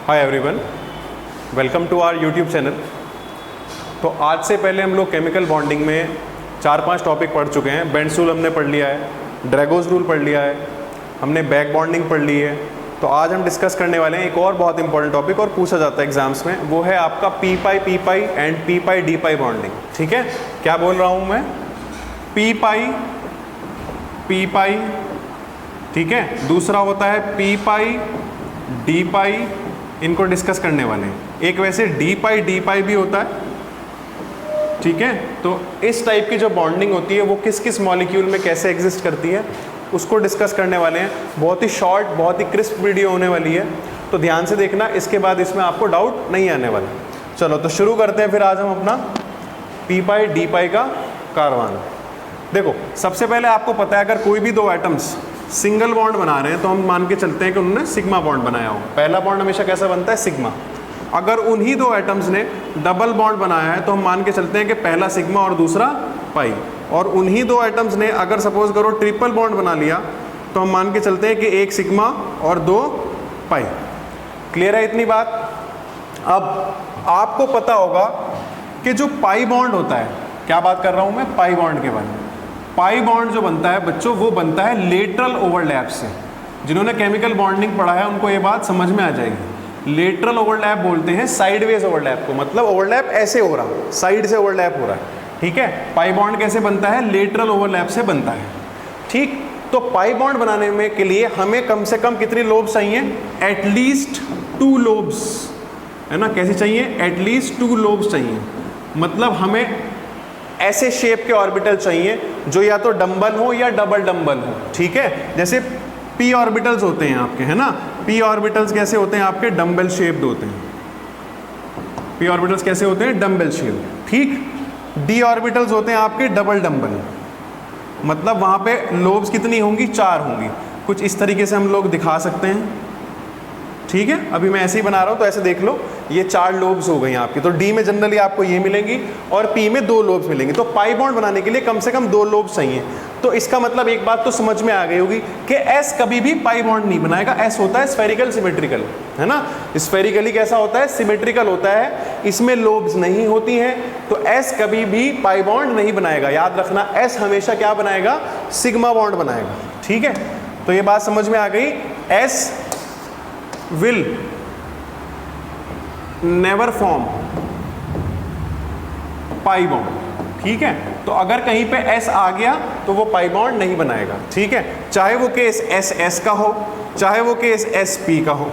Hi everyone, welcome to our YouTube channel. तो आज से पहले हम लोग केमिकल बॉन्डिंग में 4-5 टॉपिक पढ़ चुके हैं। बेंड्स रूल हमने पढ़ लिया है, ड्रैगोस रूल पढ़ लिया है, हमने बैक बॉन्डिंग पढ़ ली है। तो आज हम डिस्कस करने वाले हैं एक और बहुत इंपॉर्टेंट टॉपिक, और पूछा जाता है एग्जाम्स में, वो है आपका P pi and P D pi bonding. ठीक है, क्या बोल रहा हूँ मैं? पी पाई, ठीक है। दूसरा होता है पी पाई डी पाई, इनको डिस्कस करने वाले हैं। एक वैसे डी पाई भी होता है, ठीक है। तो इस टाइप की जो बॉन्डिंग होती है वो किस किस मॉलिक्यूल में कैसे एग्जिस्ट करती है उसको डिस्कस करने वाले हैं। बहुत ही शॉर्ट, बहुत ही क्रिस्प वीडियो होने वाली है, तो ध्यान से देखना, इसके बाद इसमें आपको डाउट नहीं आने वाला। चलो तो शुरू करते हैं फिर आज हम अपना पी पाई डी पाई का कारवान। देखो, सबसे पहले आपको पता है अगर कोई भी दो एटम्स सिंगल बॉन्ड बना रहे हैं तो हम मान के चलते हैं कि उन्होंने सिग्मा बॉन्ड बनाया हो। पहला बॉन्ड हमेशा कैसा बनता है? सिग्मा। अगर उन्हीं दो एटम्स ने डबल बॉन्ड बनाया है तो हम मान के चलते हैं कि पहला सिग्मा और दूसरा पाई। और उन्हीं दो एटम्स ने अगर सपोज करो ट्रिपल बॉन्ड बना लिया तो हम मान के चलते हैं कि एक सिग्मा और दो पाई। क्लियर है इतनी बात? अब आपको पता होगा कि जो पाई बॉन्ड होता है, क्या बात कर रहा हूं मैं? पाई बॉन्ड के बारे में। पाई बॉन्ड जो बनता है बच्चों, वो बनता है लेटरल ओवरलैप से। जिन्होंने केमिकल बॉन्डिंग पढ़ा है उनको ये बात समझ में आ जाएगी। लेटरल ओवरलैप बोलते हैं साइडवेज ओवरलैप को, मतलब ओवरलैप ऐसे हो रहा है, साइड से ओवरलैप हो रहा है। ठीक है, पाई बॉन्ड कैसे बनता है? लेटरल ओवरलैप से बनता है। ठीक, तो पाई बॉन्ड बनाने में के लिए हमें कम से कम कितनी लोब्स चाहिए? एटलीस्ट 2 लोब्स, है ना। कैसे चाहिए? एटलीस्ट 2 लोब्स चाहिए। मतलब हमें ऐसे शेप के ऑर्बिटल चाहिए जो या तो डंबल हो या डबल डंबल हो। ठीक है, जैसे पी ऑर्बिटल्स होते हैं आपके, है ना। पी ऑर्बिटल्स कैसे होते हैं आपके? डंबल शेप्ड होते हैं। पी ऑर्बिटल्स कैसे होते हैं? Dumbbell shaped. ठीक, डी ऑर्बिटल्स होते हैं आपके डबल डंबल, मतलब वहां पे लोब्स कितनी होंगी? 4 होंगी। कुछ इस तरीके से हम लोग दिखा सकते हैं। ठीक है, अभी मैं ऐसे ही बना रहा हूं तो ऐसे देख लो, ये 4 लोब्स हो गई आपकी। तो डी में जनरली आपको ये मिलेंगी और पी में 2 लोब्स मिलेंगी। तो पाई बॉन्ड बनाने के लिए कम से कम 2 लोब्स चाहिए। तो इसका मतलब एक बात तो समझ में आ गई होगी कि एस कभी भी पाई बॉन्ड नहीं बनाएगा। एस होता है स्फेरिकल सिमेट्रिकल, है ना। स्फेरिकली कैसा होता है? सिमेट्रिकल होता है, इसमें लोब्स नहीं होती हैं। तो एस कभी भी पाई बॉन्ड नहीं बनाएगा। याद रखना, एस हमेशा क्या बनाएगा? सिग्मा बॉन्ड बनाएगा। ठीक है, तो ये बात समझ में आ गई। S will never form pi bond. ठीक है, तो अगर कहीं पे S आ गया तो वो पाई बॉन्ड नहीं बनाएगा। ठीक है, चाहे वो केस SS का हो, चाहे वो केस SP का हो।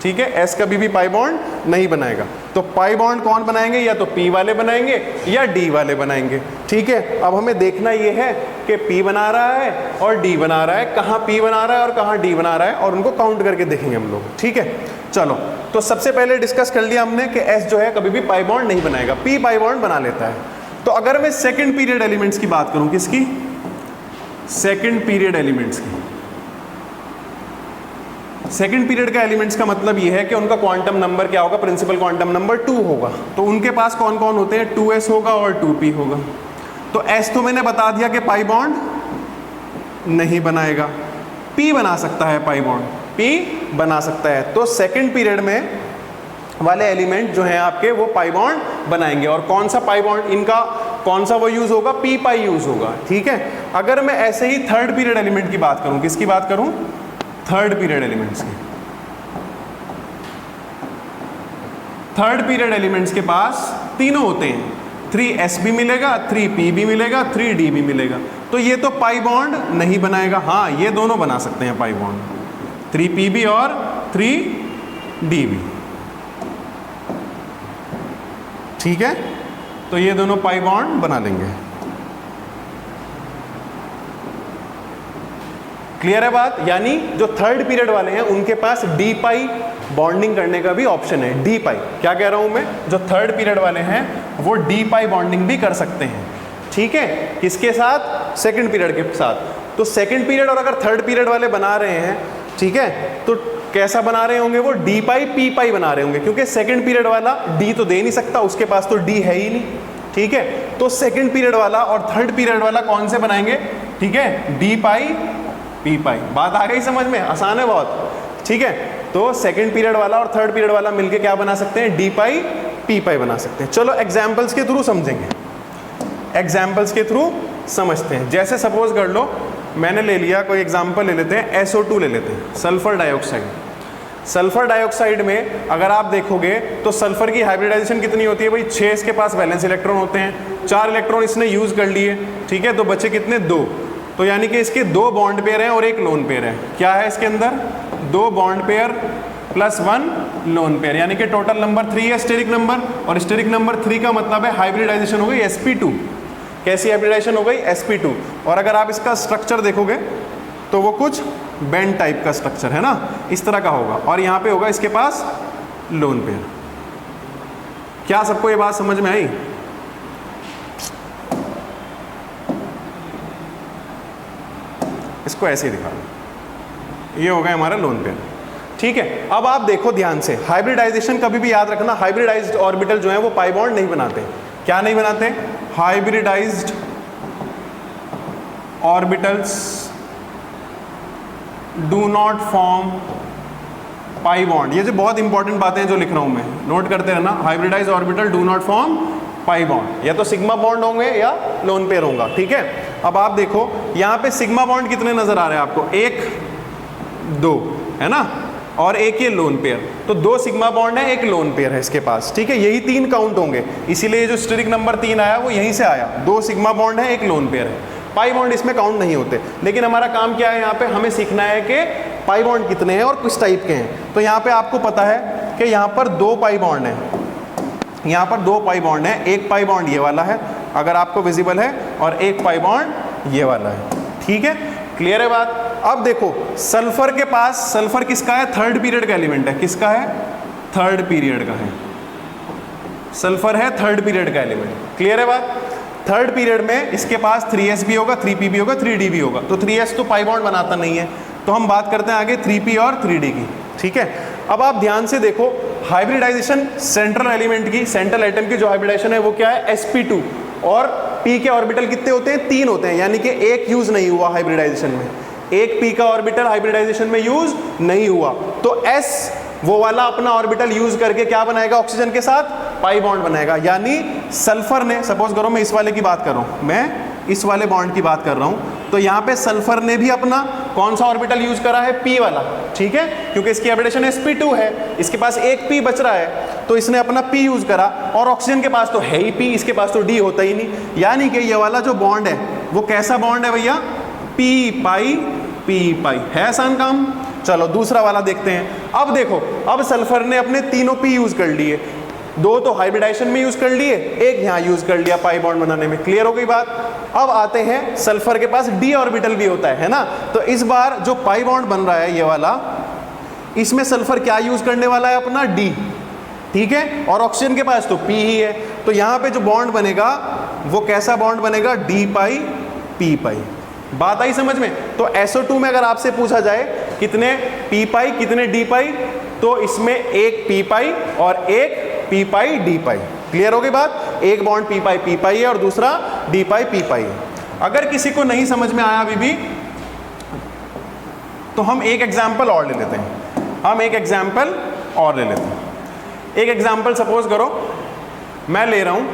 ठीक है, S कभी भी पाई बॉन्ड नहीं बनाएगा। तो पाई बॉन्ड कौन बनाएंगे? या तो P वाले बनाएंगे या D वाले बनाएंगे। ठीक है, अब हमें देखना ये है कि P बना रहा है और D बना रहा है, कहाँ P बना रहा है और कहाँ D बना रहा है, और उनको काउंट करके देखेंगे हम लोग। ठीक है, चलो तो सबसे पहले डिस्कस कर लिया हमने कि S जो है कभी भी पाई बॉन्ड नहीं बनाएगा, P पाई बॉन्ड बना लेता है। तो अगर मैं सेकेंड पीरियड एलिमेंट्स की बात करूं, किसकी? सेकेंड पीरियड एलिमेंट्स की। सेकेंड पीरियड का एलिमेंट्स का मतलब ये है कि उनका क्वांटम नंबर क्या होगा? प्रिंसिपल क्वांटम नंबर 2 होगा। तो उनके पास कौन कौन होते हैं? 2s होगा और 2p होगा। तो s तो मैंने बता दिया कि पाई बॉन्ड नहीं बनाएगा, p बना सकता है, पाई बॉन्ड p बना सकता है। तो सेकेंड पीरियड में वाले एलिमेंट जो हैं आपके, वो पाई बॉन्ड बनाएंगे। और कौन सा पाई बॉन्ड? इनका कौन सा वो यूज होगा? p पाई यूज होगा। ठीक है, अगर मैं ऐसे ही थर्ड पीरियड एलिमेंट की बात करूं, किसकी बात करूं? थर्ड पीरियड एलिमेंट्स की। थर्ड पीरियड एलिमेंट्स के पास तीनों होते हैं, 3s भी मिलेगा, 3p भी मिलेगा, 3d भी मिलेगा। तो ये तो पाई बॉन्ड नहीं बनाएगा। हाँ, ये दोनों बना सकते हैं पाई बॉन्ड, 3p भी और 3d भी। ठीक है, तो ये दोनों पाई बॉन्ड बना लेंगे। क्लियर है बात? यानी जो थर्ड पीरियड वाले हैं उनके पास डी पाई बॉन्डिंग करने का भी ऑप्शन है। डी पाई, क्या कह रहा हूं मैं? जो थर्ड पीरियड वाले हैं वो डी पाई बॉन्डिंग भी कर सकते हैं। ठीक है, किसके साथ? सेकंड पीरियड के साथ। तो सेकंड पीरियड और अगर थर्ड पीरियड वाले बना रहे हैं, ठीक है, तो कैसा बना रहे होंगे? वो डी पाई पी पाई बना रहे होंगे, क्योंकि सेकंड पीरियड वाला डी तो दे नहीं सकता, उसके पास तो डी है ही नहीं। ठीक है, तो सेकंड पीरियड वाला और थर्ड पीरियड वाला कौन से बनाएंगे? ठीक है, डी पाई पी पाई। बात आ गई समझ में? आसान है बहुत। ठीक है, तो सेकंड पीरियड वाला और थर्ड पीरियड वाला मिलके क्या बना सकते हैं, डी पाई पी पाई बना सकते हैं। चलो एग्जाम्पल्स के थ्रू समझेंगे, एग्जाम्पल्स के थ्रू समझते हैं। जैसे सपोज कर लो मैंने ले लिया, कोई एग्जाम्पल ले लेते हैं, SO2 ले लेते हैं, सल्फर डाइऑक्साइड। सल्फर डाइऑक्साइड में अगर आप देखोगे तो सल्फर की हाइब्रिडाइजेशन कितनी होती है भाई, 6 इसके पास वैलेंस इलेक्ट्रॉन होते हैं, 4 इलेक्ट्रॉन इसने यूज कर लिए, ठीक है, तो बचे कितने, 2। तो यानी कि इसके 2 बॉन्ड पेयर हैं और 1 लोन पेयर है। क्या है इसके अंदर, 2 bond pair plus 1 lone pair, यानी कि टोटल नंबर 3 है स्टेरिक नंबर, और स्टेरिक नंबर 3 का मतलब है हाइब्रिडाइजेशन हो गई sp2। कैसी हाइब्रिडाइजेशन हो गई, sp2। और अगर आप इसका स्ट्रक्चर देखोगे तो वो कुछ बेंड टाइप का स्ट्रक्चर है ना, इस तरह का होगा, और यहाँ पे होगा इसके पास लोन पेयर। क्या सबको ये बात समझ में आई? इसको ऐसे ही दिखा दो, ये हो गया हमारा लोन पेयर, ठीक है। अब आप देखो ध्यान से, हाइब्रिडाइजेशन कभी भी याद रखना, हाइब्रिडाइज्ड ऑर्बिटल जो है वो पाई बॉन्ड नहीं बनाते। क्या नहीं बनाते, hybridized orbitals do not form pi bond. ये जो बहुत इंपॉर्टेंट बातें हैं जो लिख रहा हूं मैं, नोट करते रहना। Hybridised orbital do not form pi bond, या तो सिग्मा बॉन्ड होंगे या लोन पेयर होगा, ठीक है। अब आप देखो यहाँ पे सिग्मा बॉन्ड कितने नजर आ रहे हैं आपको, 1 2 है ना, और एक ये लोन पेयर, तो 2 सिग्मा बॉन्ड है, 1 लोन पेयर है इसके पास, ठीक है। यही 3 काउंट होंगे, इसीलिए जो स्टेरिक नंबर 3 आया वो यहीं से आया। 2 सिग्मा बॉन्ड है, 1 लोन पेयर है, पाई बॉन्ड इसमें काउंट नहीं होते। लेकिन हमारा काम क्या है, यहाँ पे हमें सीखना है कि पाई बॉन्ड कितने हैं और किस टाइप के हैं। तो यहाँ पे आपको पता है कि यहाँ पर 2 पाई बॉन्ड है, यहाँ पर 2 पाई बॉन्ड है, 1 पाई बॉन्ड ये वाला है अगर आपको विजिबल है, और 1 पाई बॉन्ड ये वाला है, ठीक है, क्लियर है बात। अब देखो सल्फर के पास, सल्फर किसका है, थर्ड पीरियड का एलिमेंट है, किसका है, थर्ड पीरियड का है, सल्फर है थर्ड पीरियड का एलिमेंट, क्लियर है बात। थर्ड पीरियड में इसके पास 3s भी होगा, 3p भी होगा, 3d भी होगा। तो 3s तो पाई बॉन्ड बनाता नहीं है, तो हम बात करते हैं आगे 3p और 3d की, ठीक है। अब आप ध्यान से देखो हाइब्रिडाइजेशन सेंट्रल एलिमेंट की, सेंट्रल एटम की जो हाइब्रिडाइजेशन है वो क्या है, sp2, और p के ऑर्बिटल कितने होते हैं, 3 होते हैं, यानी कि 1 यूज नहीं हुआ हाइब्रिडाइजेशन में, 1 p का ऑर्बिटल हाइब्रिडाइजेशन में यूज नहीं हुआ। तो s वो वाला अपना ऑर्बिटल यूज करके क्या बनाएगा, ऑक्सीजन के साथ पाई बॉन्ड बनाएगा। यानी सल्फर ने, सपोज करो मैं इस वाले की बात कर रहा हूं, मैं इस वाले बॉन्ड की बात कर रहा हूं, तो यहाँ पे सल्फर ने भी अपना कौन सा ऑर्बिटल यूज करा है, p वाला, ठीक है, क्योंकि इसकी हाइब्रिडेशन sp2 है, इसके पास एक p बच रहा है, तो इसने अपना p यूज करा, और ऑक्सीजन के पास तो है ही p, इसके पास तो d होता ही नहीं। यानी कि ये वाला जो बॉन्ड है वो कैसा बॉन्ड है भैया, p पाई है, आसान काम। चलो दूसरा वाला देखते हैं। अब देखो, अब सल्फर ने अपने तीनों p यूज कर लिए, 2 तो हाइब्रिडाइजेशन में यूज कर लिए, 1 यहाँ यूज कर लिया पाई बॉन्ड बनाने में, क्लियर हो गई बात। अब आते हैं, सल्फर के पास d ऑर्बिटल भी होता है ना, तो इस बार जो पाई बॉन्ड बन रहा है ये वाला, इसमें सल्फर क्या यूज करने वाला है, अपना d, ठीक है, और ऑक्सीजन के पास तो p ही है, तो यहाँ पे जो बॉन्ड बनेगा वो कैसा बॉन्ड बनेगा, d पाई p पाई। बात आई समझ में। तो SO2 में अगर आपसे पूछा जाए कितने p पाई कितने d पाई, तो इसमें एक p पाई और एक p पाई d पाई, क्लियर हो गई बात। एक बॉन्ड p पाई है और दूसरा d पाई p पाई है। अगर किसी को नहीं समझ में आया अभी भी, तो हम एक एग्जाम्पल और ले लेते हैं, हम एक एग्जाम्पल और ले लेते हैं। एक एग्जाम्पल सपोज करो मैं ले रहा हूं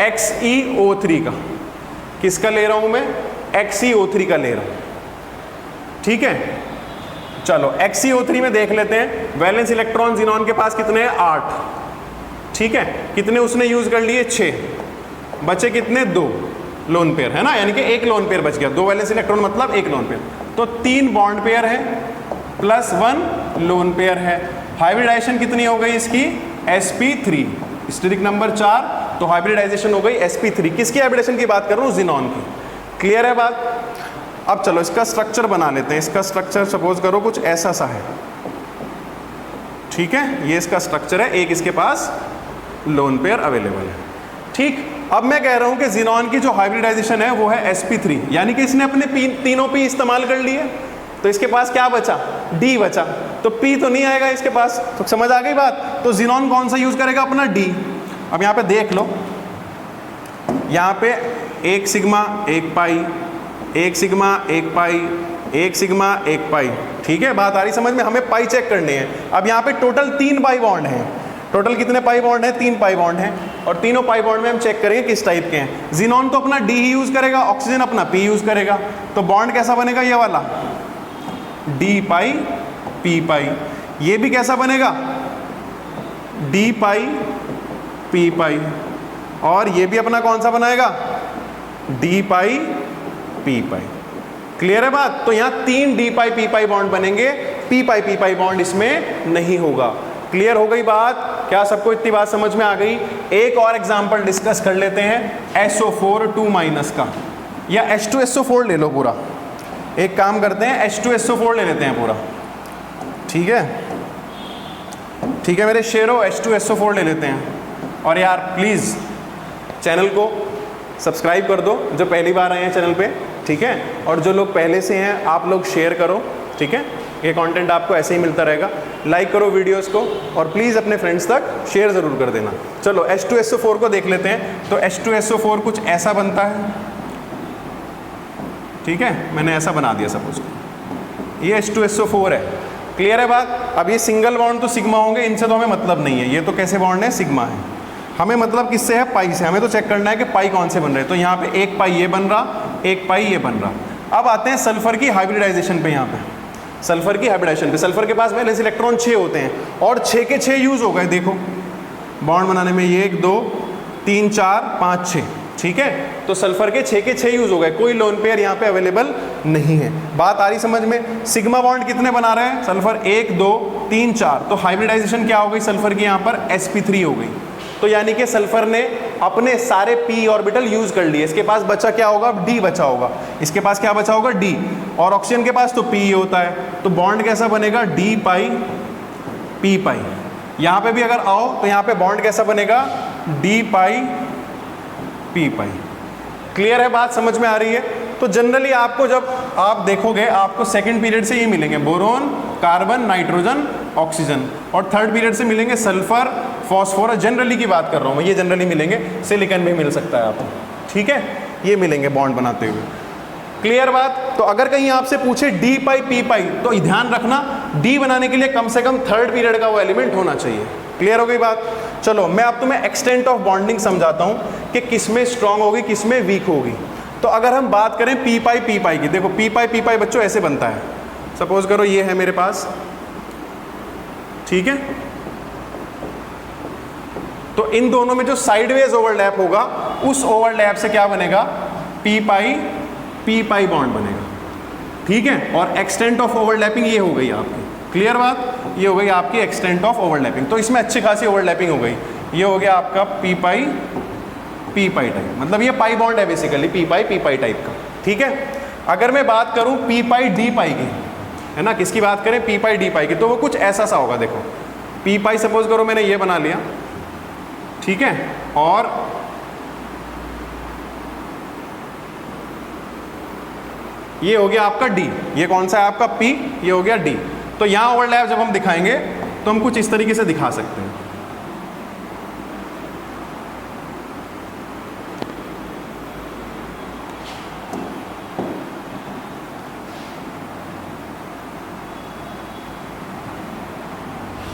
XeO3 का, किसका ले रहा हूं मैं, XeO3 का ले रहा हूं, ठीक है। चलो XeO3 में देख लेते हैं, वैलेंस इलेक्ट्रॉन जिनॉन के पास कितने हैं, 8, ठीक है, कितने उसने यूज कर लिए, 6, बचे कितने, 2 लोन पेयर है ना, यानी कि 1 लोन पेयर बच गया, 2 वैलेंस इलेक्ट्रॉन मतलब 1 लोन पेयर, तो 3 बॉन्ड पेयर है प्लस 1 लोन पेयर है। हाइब्रिडाइजेशन कितनी हो गई इसकी, sp3, स्टेरिक नंबर 4, तो हाइब्रिडाइजेशन हो गई sp3। किसकी हाइब्रिडाइजेशन की बात कर रहा हूँ, जिनॉन की, क्लियर है बात। अब चलो इसका स्ट्रक्चर बना लेते हैं। इसका स्ट्रक्चर सपोज करो कुछ ऐसा सा है, ठीक है, ये इसका स्ट्रक्चर है, एक इसके पास लोन पेयर अवेलेबल है, ठीक। अब मैं कह रहा हूं कि जिनॉन की जो हाइब्रिडाइजेशन है वो है sp3, यानी कि इसने अपने तीनों p इस्तेमाल कर लिए, तो इसके पास क्या बचा, d बचा, तो p तो नहीं आएगा इसके पास, तो समझ आ गई बात। तो जिनॉन कौन सा यूज करेगा, अपना d। अब यहाँ पे देख लो, यहाँ पे 1 सिग्मा 1 पाई, 1 सिग्मा 1 पाई, 1 सिग्मा 1 पाई, ठीक है, बात आ रही समझ में? हमें पाई चेक करनी है। अब यहाँ पे टोटल 3 पाई बॉन्ड हैं। टोटल कितने पाई बॉन्ड हैं? 3 पाई बॉन्ड हैं, और तीनों पाई बॉन्ड में हम चेक करेंगे किस टाइप के हैं। जिनॉन तो अपना डी ही यूज करेगा, ऑक्सीजन अपना पी यूज करेगा, तो बॉन्ड कैसा बनेगा? ये वाला डी पाई पी पाई। ये भी कैसा बनेगा? डी पाई पी पाई। और ये भी अपना कौन सा बनाएगा? डी पाई पी पाई। क्लियर है बात? तो यहाँ 3 डी पाई पी पाई बॉन्ड बनेंगे, पी पाई बॉन्ड इसमें नहीं होगा। क्लियर हो गई बात? क्या सबको इतनी बात समझ में आ गई? एक और एग्जांपल डिस्कस कर लेते हैं SO4 2- का, या H2SO4 ले लो पूरा। एक काम करते हैं, H2SO4 ले लेते हैं पूरा। ठीक है, ठीक है मेरे शेरों, H2SO4 ले लेते हैं। और यार प्लीज़ चैनल को सब्सक्राइब कर दो जो पहली बार आए हैं चैनल पे, ठीक है? और जो लोग पहले से हैं आप लोग शेयर करो, ठीक है? ये कंटेंट आपको ऐसे ही मिलता रहेगा। लाइक करो वीडियोस को, और प्लीज़ अपने फ्रेंड्स तक शेयर ज़रूर कर देना। चलो H2SO4 को देख लेते हैं। तो H2SO4 कुछ ऐसा बनता है, ठीक है? मैंने ऐसा बना दिया सपोज, ये H2SO4 है। क्लियर है बात? अब ये सिंगल बॉन्ड तो सिग्मा होंगे, इनसे तो हमें मतलब नहीं है। ये तो कैसे बॉन्ड है? सिग्मा है। हमें मतलब किससे है? पाई से। हमें तो चेक करना है कि पाई कौन से बन रहे हैं। तो यहाँ पे एक पाई ये बन रहा, एक पाई ये बन रहा। अब आते हैं सल्फर की हाइब्रिडाइजेशन पे। यहाँ पे सल्फर की हाइब्रिडाइजेशन पे सल्फर के पास वैलेंस इलेक्ट्रॉन 6 होते हैं, और 6 के 6 यूज हो गए। देखो बॉन्ड बनाने में, ये 1 2 3 4 5 6, ठीक है? तो सल्फर के 6 के 6 यूज हो गए, कोई लोन पेयर यहाँ पे अवेलेबल नहीं है। बात आ रही समझ में? सिग्मा बॉन्ड कितने बना रहे हैं सल्फर? 1 2 3 4। तो हाइब्रिडाइजेशन क्या हो गई सल्फर की? यहाँ पर sp3 हो गई। तो यानी कि सल्फर ने अपने सारे p ऑर्बिटल यूज कर लिए। इसके पास बचा क्या होगा? d बचा होगा। इसके पास क्या बचा होगा? d। और ऑक्सीजन के पास तो p ही होता है। तो बॉन्ड कैसा बनेगा? d पाई p पाई। यहाँ पे भी अगर आओ तो यहाँ पे बॉन्ड कैसा बनेगा? d पाई p पाई। क्लियर है बात? समझ में आ रही है? तो जनरली आपको जब आप देखोगे, आपको सेकंड पीरियड से ये मिलेंगे, बोरोन, कार्बन, नाइट्रोजन, ऑक्सीजन, और थर्ड पीरियड से मिलेंगे सल्फर, फॉस्फोरस। जनरली की बात कर रहा हूँ मैं, ये जनरली मिलेंगे। सिलिकॉन भी मिल सकता है आपको, ठीक है? ये मिलेंगे बॉन्ड बनाते हुए। क्लियर बात? तो अगर कहीं आपसे पूछे डी पाई पी पाई, तो ध्यान रखना डी बनाने के लिए कम से कम थर्ड पीरियड का वो एलिमेंट होना चाहिए। क्लियर हो गई बात? चलो मैं अब तुम्हें एक्सटेंट ऑफ बॉन्डिंग समझाता हूँ कि किसमें स्ट्रांग होगी, किसमें वीक होगी। तो अगर हम बात करें पी पाई की, देखो पी पाई बच्चों ऐसे बनता है। सपोज करो ये है मेरे पास, ठीक है? तो इन दोनों में जो साइडवेज ओवरलैप होगा, उस ओवरलैप से क्या बनेगा? पी पाई बॉन्ड बनेगा, ठीक है? और एक्सटेंट ऑफ ओवरलैपिंग ये हो गई आपकी। क्लियर बात? ये हो गई आपकी एक्सटेंट ऑफ ओवरलैपिंग। तो इसमें अच्छी खासी ओवरलैपिंग हो गई। ये हो गया आपका पी पाई टाइप, मतलब ये पाई बॉन्ड है बेसिकली, पी पाई टाइप का, ठीक है? अगर मैं बात करूं पी पाई डी पाई की, है ना? किसकी बात करें? पी पाई डी पाई की, तो वो कुछ ऐसा सा होगा। देखो पी पाई सपोज करो मैंने ये बना लिया, ठीक है? और ये हो गया आपका डी। ये कौन सा है आपका? पी। ये हो गया डी। तो यहां ओवरलैप जब हम दिखाएंगे तो हम कुछ इस तरीके से दिखा सकते हैं।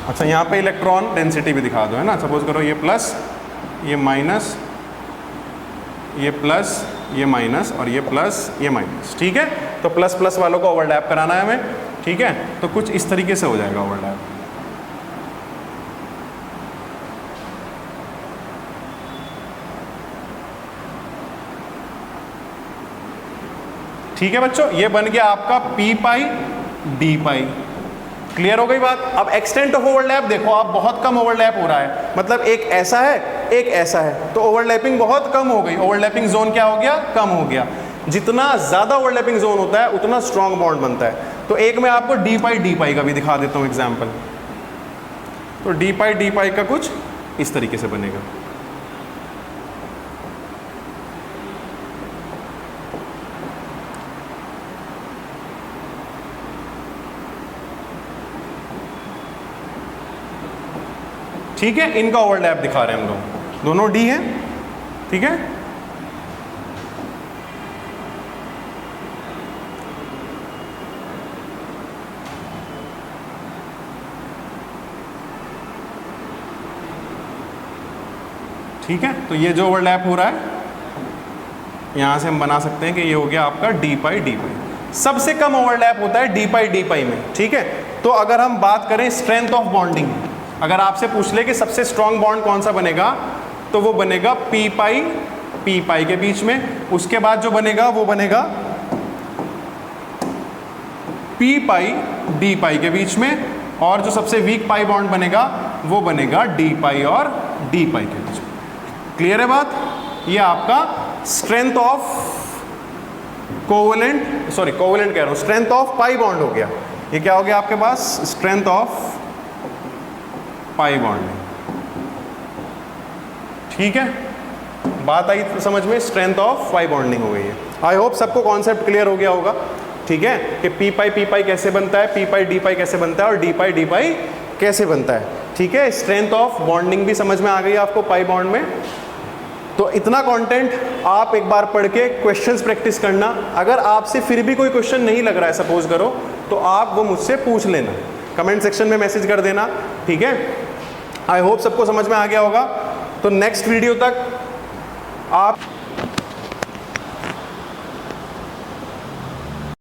अच्छा, यहाँ पे इलेक्ट्रॉन डेंसिटी भी दिखा दो, है ना? सपोज करो ये प्लस, ये माइनस, ये प्लस, ये माइनस, और ये प्लस, ये माइनस, ठीक है? तो प्लस प्लस वालों को ओवरलैप कराना है हमें, ठीक है? तो कुछ इस तरीके से हो जाएगा ओवरलैप। ठीक है बच्चों, ये बन गया आपका पी पाई डी पाई। क्लियर हो गई बात? अब एक्सटेंट ऑफ ओवरलैप देखो आप, बहुत कम ओवरलैप हो रहा है, मतलब एक ऐसा है, एक ऐसा है, तो ओवरलैपिंग बहुत कम हो गई। ओवरलैपिंग जोन क्या हो गया? कम हो गया। जितना ज़्यादा ओवरलैपिंग जोन होता है उतना स्ट्रॉन्ग बॉन्ड बनता है। तो एक मैं आपको डी पाई का भी दिखा देता हूँ एग्जाम्पल। तो डी पाई का कुछ इस तरीके से बनेगा। ठीक है? इनका ओवरलैप दिखा रहे हैं हम लोग, दोनों डी हैं, ठीक है? ठीक है, तो ये जो ओवरलैप हो रहा है यहाँ से हम बना सकते हैं कि ये हो गया आपका डी पाई डी पाई। सबसे कम ओवरलैप होता है डी पाई में, ठीक है। तो अगर हम बात करें स्ट्रेंथ ऑफ बॉन्डिंग, अगर आपसे पूछ ले कि सबसे स्ट्रॉन्ग बॉन्ड कौन सा बनेगा, तो वो बनेगा पी पाई के बीच में। उसके बाद जो बनेगा वो बनेगा पी पाई डी पाई के बीच में, और जो सबसे वीक पाई बॉन्ड बनेगा वो बनेगा डी पाई और डी पाई के बीच में। क्लियर है बात? ये आपका strength of covalent, sorry covalent कह रहा हूं, स्ट्रेंथ ऑफ पाई बॉन्ड हो गया। ये क्या हो गया आपके पास? Strength of pi bond. ठीक है, बात आई समझ में? स्ट्रेंथ ऑफ पाई बॉन्डिंग हो गई है। आई होप सबको कॉन्सेप्ट क्लियर हो गया होगा, ठीक है, कि पी पाई कैसे बनता है, पी पाई डी पाई कैसे बनता है, और डी पाई कैसे बनता है। ठीक है, स्ट्रेंथ ऑफ बॉन्डिंग भी समझ में आ गई आपको पाई बॉन्ड में। तो इतना कंटेंट आप एक बार पढ़ के क्वेश्चंस प्रैक्टिस करना। अगर आपसे फिर भी कोई क्वेश्चन नहीं लग रहा है सपोज करो, तो आप वो मुझसे पूछ लेना, कमेंट सेक्शन में मैसेज कर देना, ठीक है। आई होप सबको समझ में आ गया होगा। तो नेक्स्ट वीडियो तक आप